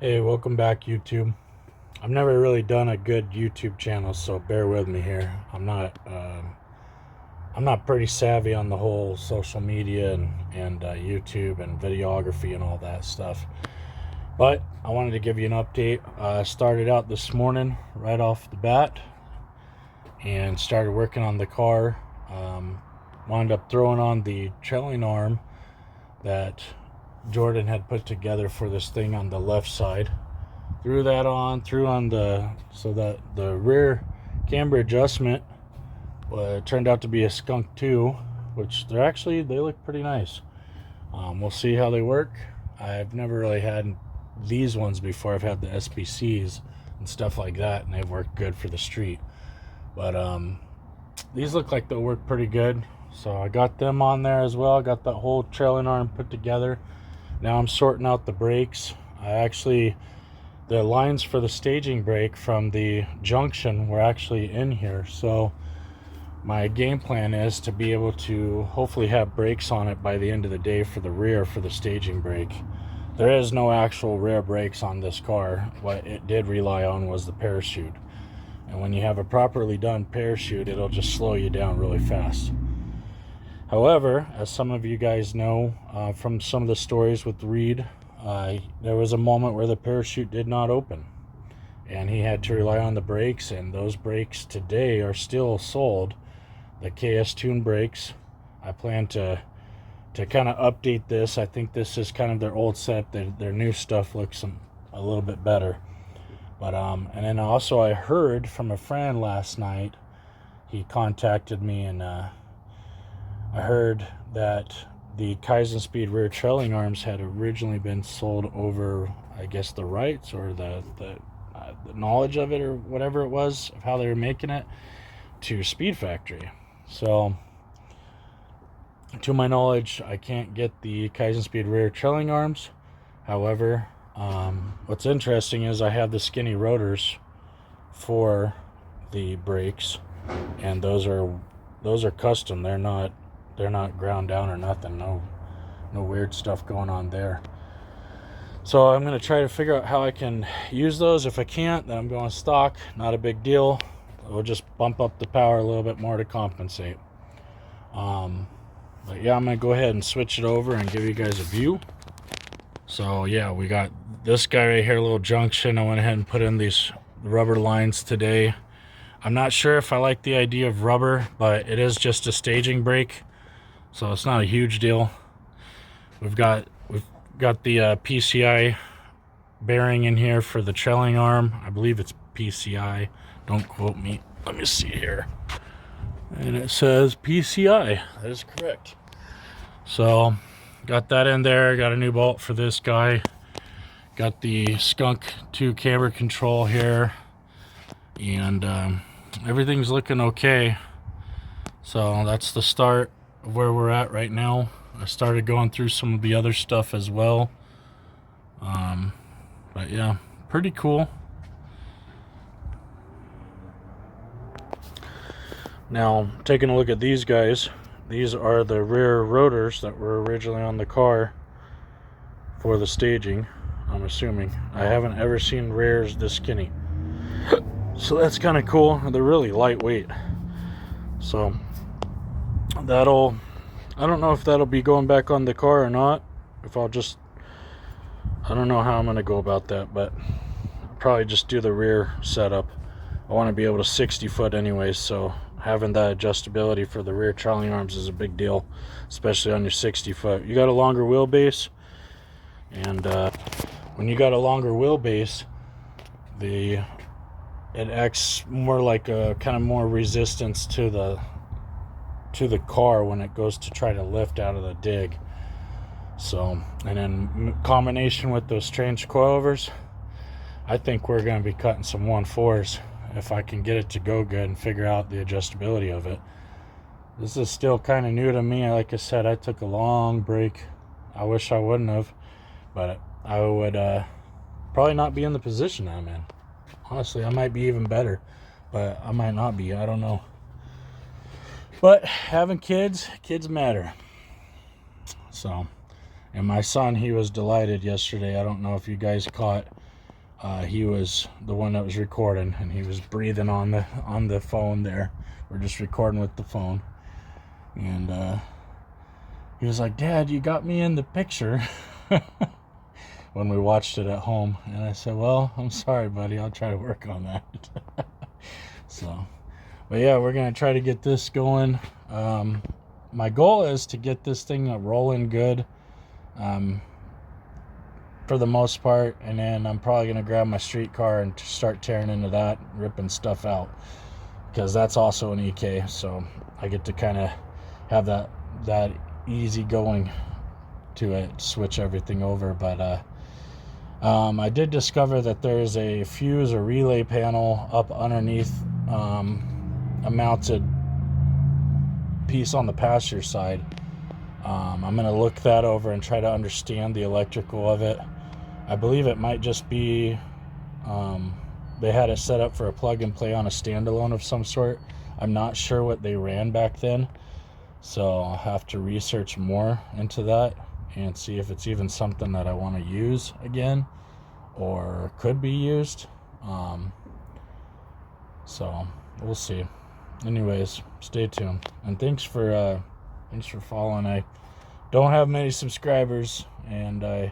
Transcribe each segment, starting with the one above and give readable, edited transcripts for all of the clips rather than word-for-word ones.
Hey, welcome back, YouTube. I've never really done a good YouTube channel, so bear with me here. I'm not pretty savvy on the whole social media and YouTube and videography and all that stuff. But I wanted to give you an update. I started out this morning right off the bat and started working on the car. Wound up throwing on the trailing arm that Jordan had put together for this thing on the left side. Threw on so that the rear camber adjustment turned out to be a skunk too, which they look pretty nice. We'll see how they work. I've never really had these ones before. I've had the SPCs and stuff like that, and they've worked good for the street. But these look like they'll work pretty good. So I got them on there as well. I got that whole trailing arm put together. Now I'm sorting out the brakes. The lines for the staging brake from the junction were actually in here. So my game plan is to be able to hopefully have brakes on it by the end of the day for the rear for the staging brake. There is no actual rear brakes on this car. What it did rely on was the parachute. And when you have a properly done parachute, it'll just slow you down really fast. However, as some of you guys know from some of the stories with Reed, there was a moment where the parachute did not open. And he had to rely on the brakes, and those brakes today are still sold. The KS Tune brakes. I plan to kind of update this. I think this is kind of their old set. Their new stuff looks a little bit better. But and then also I heard from a friend last night. He contacted me, and I heard that the Kaizen Speed rear trailing arms had originally been sold over, I guess, the rights or the knowledge of it or whatever it was of how they were making it to Speed Factory. So to my knowledge, I can't get the Kaizen Speed rear trailing arms. However, what's interesting is I have the skinny rotors for the brakes, and those are custom. They're not ground down or nothing. No weird stuff going on there. So I'm going to try to figure out how I can use those. If I can't, then I'm going stock. Not a big deal. We'll just bump up the power a little bit more to compensate. But yeah, I'm going to go ahead and switch it over and give you guys a view. So yeah, we got this guy right here, little junction. I went ahead and put in these rubber lines today. I'm not sure if I like the idea of rubber, but it is just a staging brake, so it's not a huge deal. We've got the PCI bearing in here for the trailing arm. I believe it's PCI. Don't quote me. Let me see here. And it says PCI. That is correct. So got that in there. Got a new bolt for this guy. Got the Skunk 2 camber control here. And everything's looking okay. So that's the start of where we're at right now. I started going through some of the other stuff as well. But yeah, pretty cool. Now, taking a look at these guys. These are the rear rotors that were originally on the car for the staging, I'm assuming. I haven't ever seen rears this skinny. So that's kind of cool. They're really lightweight. So I don't know if that'll be going back on the car or not. I don't know how I'm going to go about that, but I'll probably just do the rear setup. I want to be able to 60 foot anyways, so having that adjustability for the rear trailing arms is a big deal, especially on your 60 foot. You got a longer wheelbase, and when you got a longer wheelbase, it acts more like a kind of more resistance to the car when it goes to try to lift out of the dig. So, and in combination with those strange coilovers, I think we're going to be cutting some 1.4s if I can get it to go good and figure out the adjustability of it. This is still kind of new to me. Like I said, I took a long break. I wish I wouldn't have, but I would probably not be in the position I'm in. Honestly, I might be even better, but I might not be. I don't know. But having kids matter. So, and my son, he was delighted yesterday. I don't know if you guys caught He was the one that was recording, and he was breathing on the phone there. We're just recording with the phone. And he was like, "Dad, you got me in the picture." When we watched it at home. And I said, "Well, I'm sorry, buddy. I'll try to work on that." So, but yeah, we're going to try to get this going. My goal is to get this thing rolling good, for the most part. And then I'm probably going to grab my street car and start tearing into that, ripping stuff out, because that's also an EK. So I get to kind of have that easy going to it, switch everything over. But I did discover that there's a fuse or relay panel up underneath a mounted piece on the passenger side. I'm going to look that over and try to understand the electrical of it. I believe it might just be they had it set up for a plug and play on a standalone of some sort. I'm not sure what they ran back then, so I'll have to research more into that and see if it's even something that I want to use again or could be used. So we'll see. Anyways, stay tuned, and thanks for following. I don't have many subscribers, and I'm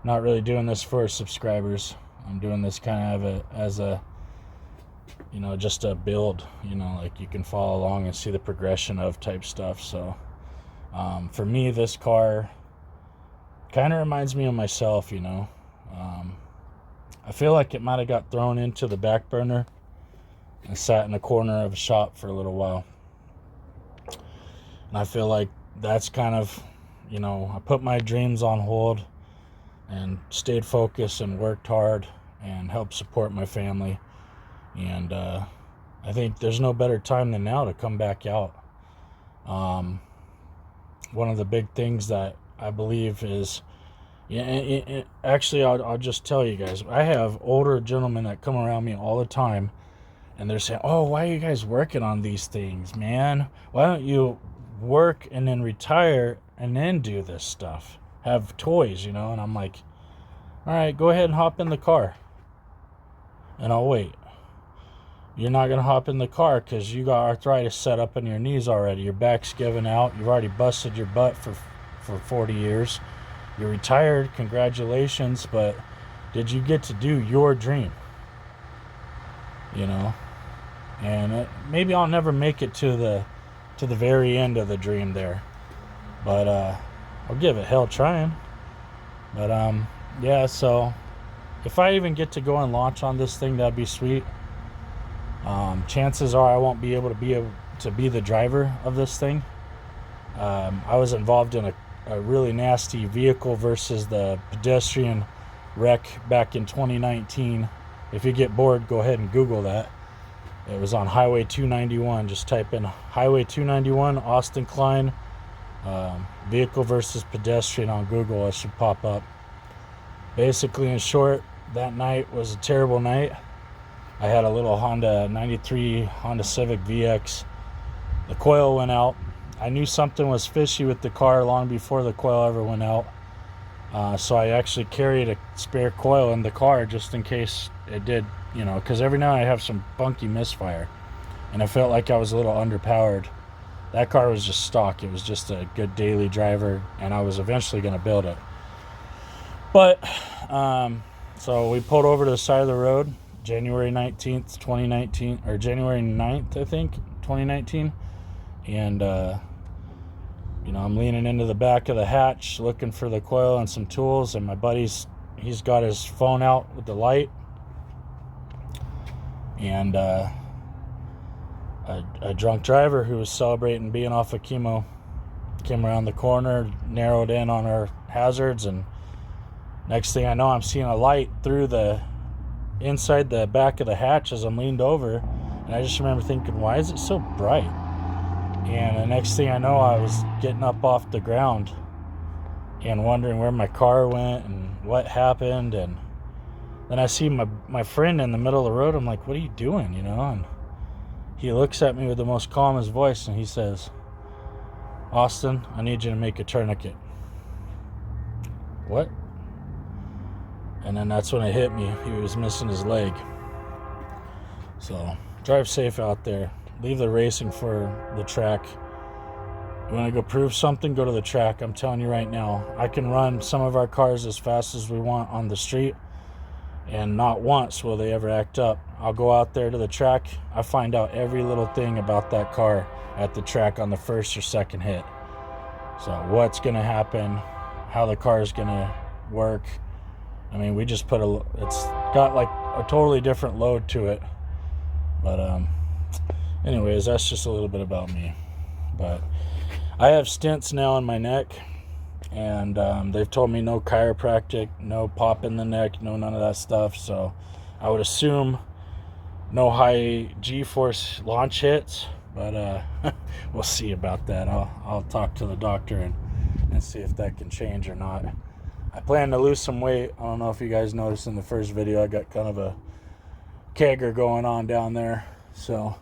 not really doing this for subscribers. I'm doing this kind of as a just a build, like you can follow along and see the progression of type stuff. So for me, this car kind of reminds me of myself. I feel like it might have got thrown into the back burner and sat in a corner of a shop for a little while. And I feel like that's kind of, I put my dreams on hold and stayed focused and worked hard and helped support my family. And I think there's no better time than now to come back out. One of the big things that I believe is, actually, I'll just tell you guys, I have older gentlemen that come around me all the time, and they're saying, "Oh, why are you guys working on these things, man? Why don't you work and then retire and then do this stuff? Have toys, And I'm like, "All right, go ahead and hop in the car, and I'll wait." You're not going to hop in the car because you got arthritis set up in your knees already. Your back's giving out. You've already busted your butt for 40 years. You're retired. Congratulations. But did you get to do your dream? And maybe I'll never make it to the very end of the dream there. But I'll give it hell trying. But yeah, so if I even get to go and launch on this thing, that'd be sweet. Chances are I won't be able to be the driver of this thing. I was involved in a really nasty vehicle versus the pedestrian wreck back in 2019. If you get bored, go ahead and Google that. It was on Highway 291. Just type in Highway 291 Austin Klein vehicle versus pedestrian on Google. It should pop up. Basically, in short, that night was a terrible night. I had a little 93 Honda Civic VX. The coil went out. I knew something was fishy with the car long before the coil ever went out. So I actually carried a spare coil in the car just in case it did, because every now and I have some funky misfire. And I felt like I was a little underpowered. That car was just stock. It was just a good daily driver, and I was eventually going to build it. But, so we pulled over to the side of the road. January 19th, 2019, or January 9th, I think, 2019. And, I'm leaning into the back of the hatch looking for the coil and some tools. And my buddy's got his phone out with the light. And a drunk driver who was celebrating being off of chemo came around the corner, narrowed in on our hazards. And next thing I know, I'm seeing a light through inside the back of the hatch as I'm leaned over, and I just remember thinking, why is it so bright? And the next thing I know, I was getting up off the ground and wondering where my car went and what happened. And then I see my friend in the middle of the road. I'm like, "What are you doing?" And he looks at me with the most calmest voice, and he says, "Austin, I need you to make a tourniquet." What? And then that's when it hit me. He was missing his leg. So drive safe out there. Leave the racing for the track. You want to go prove something, go to the track. I'm telling you right now, I can run some of our cars as fast as we want on the street, and not once will they ever act up. I'll go out there to the track. I find out every little thing about that car at the track on the first or second hit. So what's going to happen, how the car is going to work. I mean, we just it's got like a totally different load to it. But anyways, that's just a little bit about me. But I have stents now in my neck, and they've told me no chiropractic, no pop in the neck, no none of that stuff. So I would assume no high G-force launch hits, but we'll see about that. I'll talk to the doctor and see if that can change or not. I plan to lose some weight. I don't know if you guys noticed in the first video, I got kind of a kegger going on down there. So,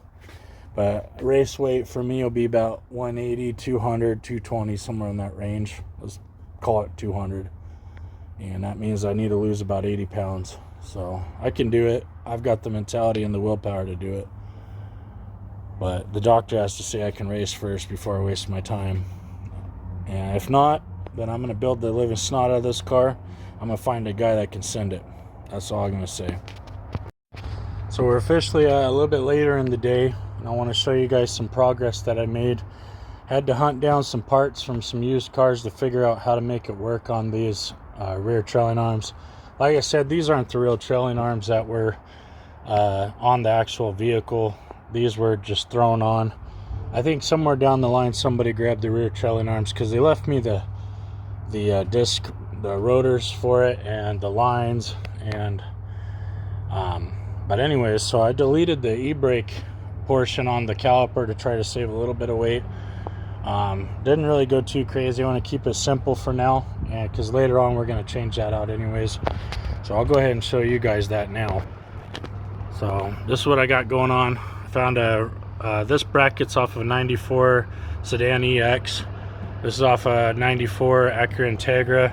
but race weight for me will be about 180, 200, 220, somewhere in that range. Let's call it 200. And that means I need to lose about 80 pounds. So I can do it. I've got the mentality and the willpower to do it. But the doctor has to say I can race first before I waste my time. And if not, then I'm going to build the living snot out of this car. I'm going to find a guy that can send it. That's all I'm going to say. So we're officially a little bit later in the day, and I want to show you guys some progress that I made. Had to hunt down some parts from some used cars to figure out how to make it work on these rear trailing arms. Like I said, these aren't the real trailing arms that were on the actual vehicle. These were just thrown on. I think somewhere down the line somebody grabbed the rear trailing arms, because they left me the disc, the rotors for it, and the lines, and but anyways, so I deleted the e-brake portion on the caliper to try to save a little bit of weight. Didn't really go too crazy. I want to keep it simple for now, because later on we're going to change that out anyways. So I'll go ahead and show you guys that now. So this is what I got going on. I found this bracket's off of a 94 Sedan EX. This is off a 94 Acura Integra.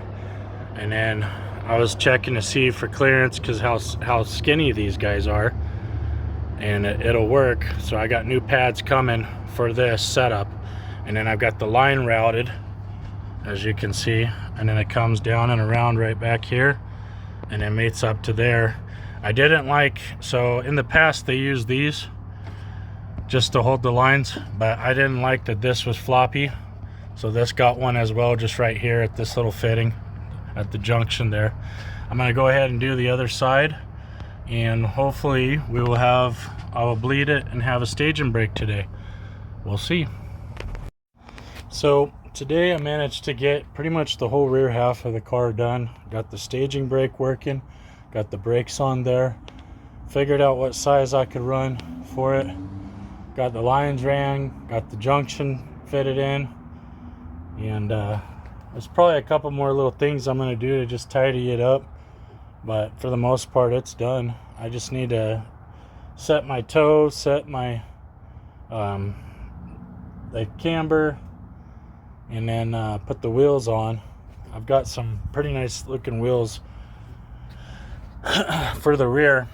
And then I was checking to see for clearance, because how skinny these guys are, and it'll work. So I got new pads coming for this setup, and then I've got the line routed, as you can see, and then it comes down and around right back here, and then mates up to there. I didn't like, so in the past they used these just to hold the lines, but I didn't like that this was floppy, so this got one as well, just right here at this little fitting at the junction there. I'm going to go ahead and do the other side, and hopefully I will bleed it and have a staging brake today. We'll see. So today I managed to get pretty much the whole rear half of the car done. Got the staging brake working, got the brakes on there, figured out what size I could run for it, got the lines ran, got the junction fitted in, and there's probably a couple more little things I'm going to do to just tidy it up, but for the most part it's done. I just need to set my toe, set my the camber, and then put the wheels on. I've got some pretty nice looking wheels for the rear.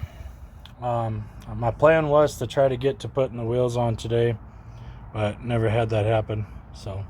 My plan was to try to get to putting the wheels on today, but never had that happen. So